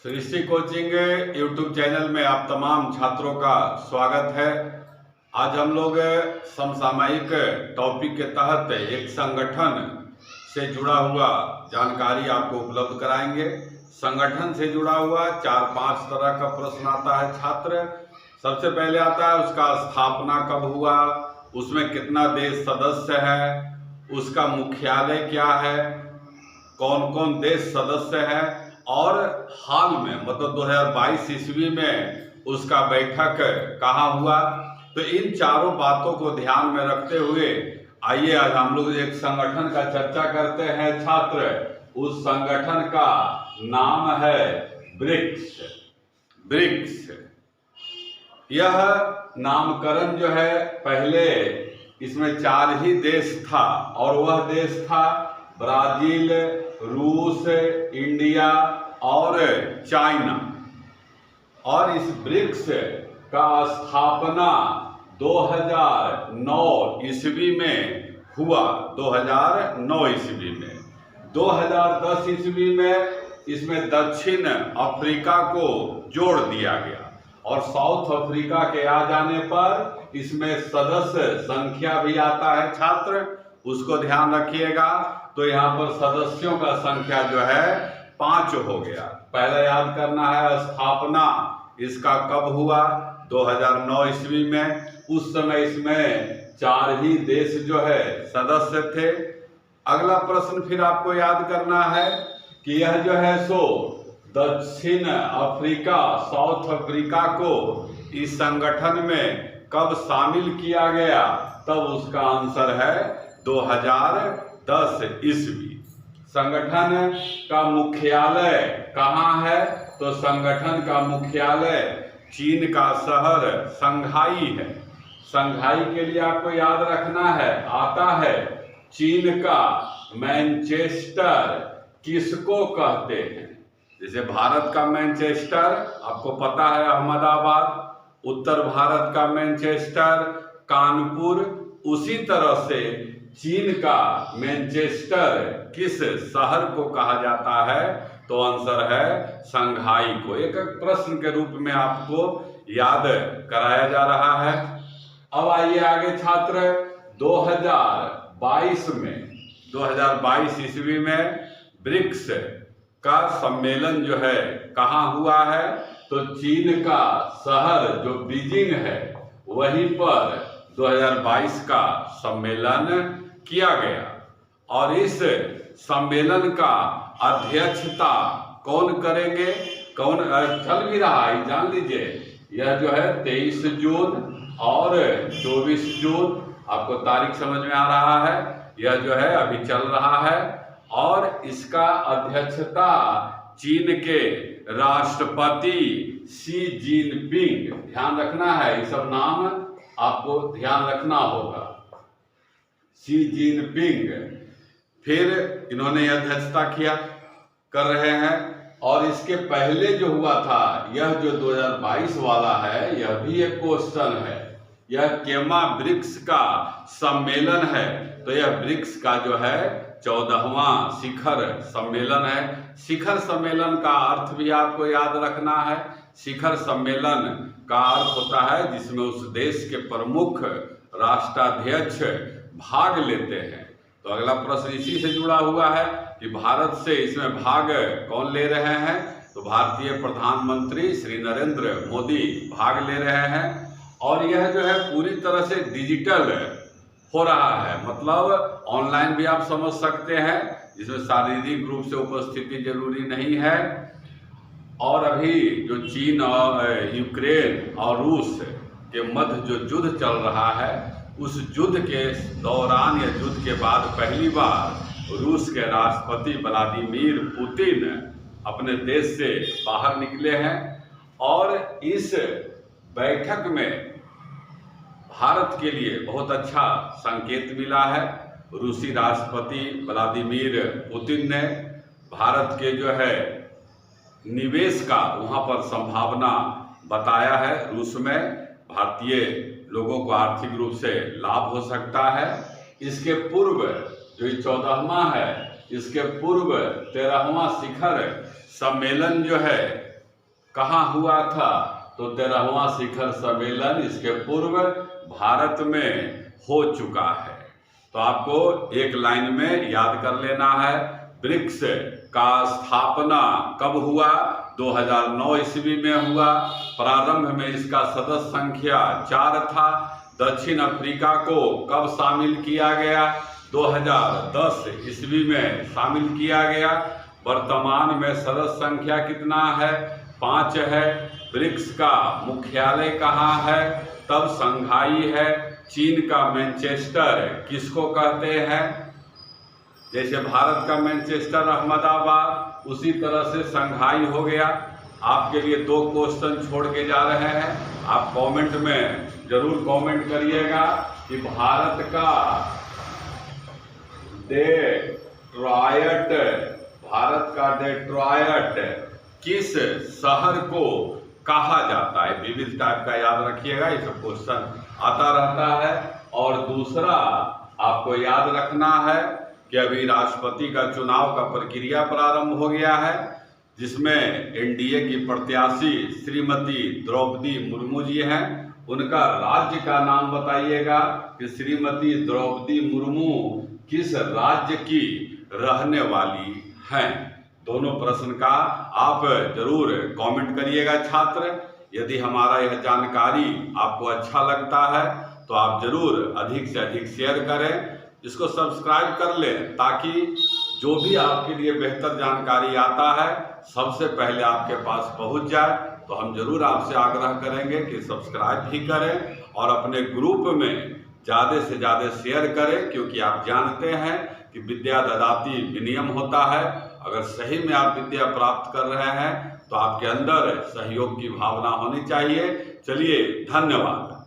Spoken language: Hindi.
सृष्टि कोचिंग यूट्यूब चैनल में आप तमाम छात्रों का स्वागत है। आज हम लोग समसामयिक टॉपिक के तहत एक संगठन से जुड़ा हुआ जानकारी आपको उपलब्ध कराएंगे। संगठन से जुड़ा हुआ 4-5 तरह का प्रश्न आता है छात्र। सबसे पहले आता है उसका स्थापना कब हुआ, उसमें कितना देश सदस्य है, उसका मुख्यालय क्या है, कौन कौन देश सदस्य है और हाल में मतलब 2022 ईस्वी में उसका बैठक कहाँ हुआ। तो इन चारों बातों को ध्यान में रखते हुए आइए आज हम लोग एक संगठन का चर्चा करते हैं छात्र। उस संगठन का नाम है ब्रिक्स। ब्रिक्स यह नामकरण जो है पहले इसमें 4 ही देश था और वह देश था ब्राजील, रूस, इंडिया और चाइना। और इस ब्रिक्स का स्थापना 2009 ईस्वी में हुआ। 2009 ईस्वी में 2010 ईस्वी में इसमें दक्षिण अफ्रीका को जोड़ दिया गया और साउथ अफ्रीका के आ जाने पर इसमें सदस्य संख्या भी आता है छात्र, उसको ध्यान रखिएगा। तो यहाँ पर सदस्यों का संख्या जो है 5 हो गया। पहले याद करना है स्थापना इसका कब हुआ, 2009 ईस्वी में। उस समय इसमें 4 ही देश जो है सदस्य थे। अगला प्रश्न फिर आपको याद करना है कि यह जो है सो दक्षिण अफ्रीका, साउथ अफ्रीका को इस संगठन में कब शामिल किया गया, तब उसका आंसर है 2010 ईस्वी। संगठन का मुख्यालय कहाँ है, तो संगठन का मुख्यालय चीन का शहर शंघाई है। शंघाई के लिए आपको याद रखना है आता है चीन का मैनचेस्टर किसको कहते हैं। जैसे भारत का मैनचेस्टर आपको पता है अहमदाबाद, उत्तर भारत का मैनचेस्टर कानपुर, उसी तरह से चीन का मैनचेस्टर किस शहर को कहा जाता है, तो आंसर है शंघाई को। एक प्रश्न के रूप में आपको याद कराया जा रहा है। अब आइए आगे छात्र, 2022 ईस्वी में ब्रिक्स का सम्मेलन जो है कहाँ हुआ है, तो चीन का शहर जो बीजिंग है वहीं पर 2022 का सम्मेलन किया गया। और इस सम्मेलन का अध्यक्षता कौन करेंगे, कौन चल भी रहा है जान लीजिए। यह जो है 23 जून और 24 जून, आपको तारीख समझ में आ रहा है, यह जो है अभी चल रहा है। और इसका अध्यक्षता चीन के राष्ट्रपति शी जिनपिंग, ध्यान रखना है, ये सब नाम आपको ध्यान रखना होगा। शी जिनपिंग फिर इन्होंने अध्यक्षता किया कर रहे हैं। और इसके पहले जो हुआ था, यह जो 2022 वाला है, यह भी एक क्वेश्चन है। यह केमा ब्रिक्स का सम्मेलन है, तो यह ब्रिक्स का जो है 14वां शिखर सम्मेलन है। शिखर सम्मेलन का अर्थ भी आपको याद रखना है। शिखर सम्मेलन का अर्थ होता है जिसमें उस देश के प्रमुख राष्ट्राध्यक्ष भाग लेते हैं। तो अगला प्रश्न इसी से जुड़ा हुआ है कि भारत से इसमें भाग कौन ले रहे हैं, तो भारतीय प्रधानमंत्री श्री नरेंद्र मोदी भाग ले रहे हैं। और यह जो है पूरी तरह से डिजिटल हो रहा है, मतलब ऑनलाइन भी आप समझ सकते हैं, जिसमें शारीरिक रूप से उपस्थिति जरूरी नहीं है। और अभी जो चीन और यूक्रेन और रूस के मध्य जो युद्ध चल रहा है, उस युद्ध के दौरान या युद्ध के बाद पहली बार रूस के राष्ट्रपति व्लादिमीर पुतिन अपने देश से बाहर निकले हैं। और इस बैठक में भारत के लिए बहुत अच्छा संकेत मिला है। रूसी राष्ट्रपति व्लादिमीर पुतिन ने भारत के जो है निवेश का वहाँ पर संभावना बताया है। रूस में भारतीय लोगों को आर्थिक रूप से लाभ हो सकता है। इसके पूर्व जो 14वां है, इसके पूर्व 13वां शिखर सम्मेलन जो है कहाँ हुआ था? तो 13वां शिखर सम्मेलन इसके पूर्व भारत में हो चुका है। तो आपको एक लाइन में याद कर लेना है। ब्रिक्स का स्थापना कब हुआ? 2009 ईस्वी में हुआ। प्रारंभ में इसका सदस्य संख्या 4 था। दक्षिण अफ्रीका को कब शामिल किया गया? 2010 ईस्वी में शामिल किया गया। वर्तमान में सदस्य संख्या कितना है? 5 है। ब्रिक्स का मुख्यालय कहाँ है? तब शंघाई है। चीन का मैनचेस्टर किसको कहते हैं? जैसे भारत का मैनचेस्टर अहमदाबाद, उसी तरह से शंघाई हो गया। आपके लिए 2 क्वेश्चन छोड़ के जा रहे हैं, आप कमेंट में जरूर कमेंट करिएगा कि भारत का डेट्रॉयट किस शहर को कहा जाता है? विविध टाइप का याद रखिएगा, ये सब क्वेश्चन आता रहता है। और दूसरा आपको याद रखना है कि अभी राष्ट्रपति का चुनाव का प्रक्रिया प्रारंभ हो गया है, जिसमें एनडीए की प्रत्याशी श्रीमती द्रौपदी मुर्मू जी हैं। उनका राज्य का नाम बताइएगा कि श्रीमती द्रौपदी मुर्मू किस राज्य की रहने वाली हैं। दोनों प्रश्न का आप जरूर कमेंट करिएगा छात्र। यदि हमारा यह जानकारी आपको अच्छा लगता है तो आप जरूर अधिक से अधिक शेयर करें, इसको सब्सक्राइब कर लें, ताकि जो भी आपके लिए बेहतर जानकारी आता है सबसे पहले आपके पास पहुंच जाए। तो हम जरूर आपसे आग्रह करेंगे कि सब्सक्राइब भी करें और अपने ग्रुप में ज़्यादा से ज़्यादा शेयर करें, क्योंकि आप जानते हैं कि विद्या ददाति विनियम होता है। अगर सही में आप विद्या प्राप्त कर रहे हैं तो आपके अंदर सहयोग की भावना होनी चाहिए। चलिए, धन्यवाद।